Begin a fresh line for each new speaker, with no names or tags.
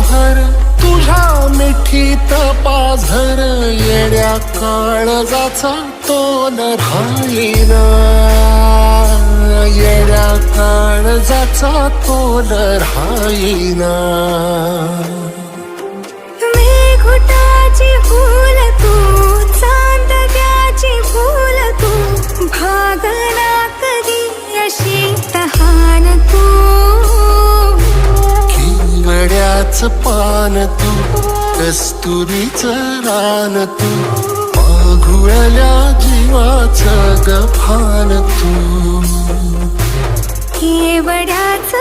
भर तुझ्या मिठीत पाझर येड्या काळजाचा तोल राहीना येड्या काळजाचा तोल राहीना
मेघुटाची फूल तू चांदण्याची फूल तू भागना कधी अशी तहान तू
केवड्याच पान तू कस्तुरीच रान तू माघुळल्या जीवाच गफान तू
केवड्याच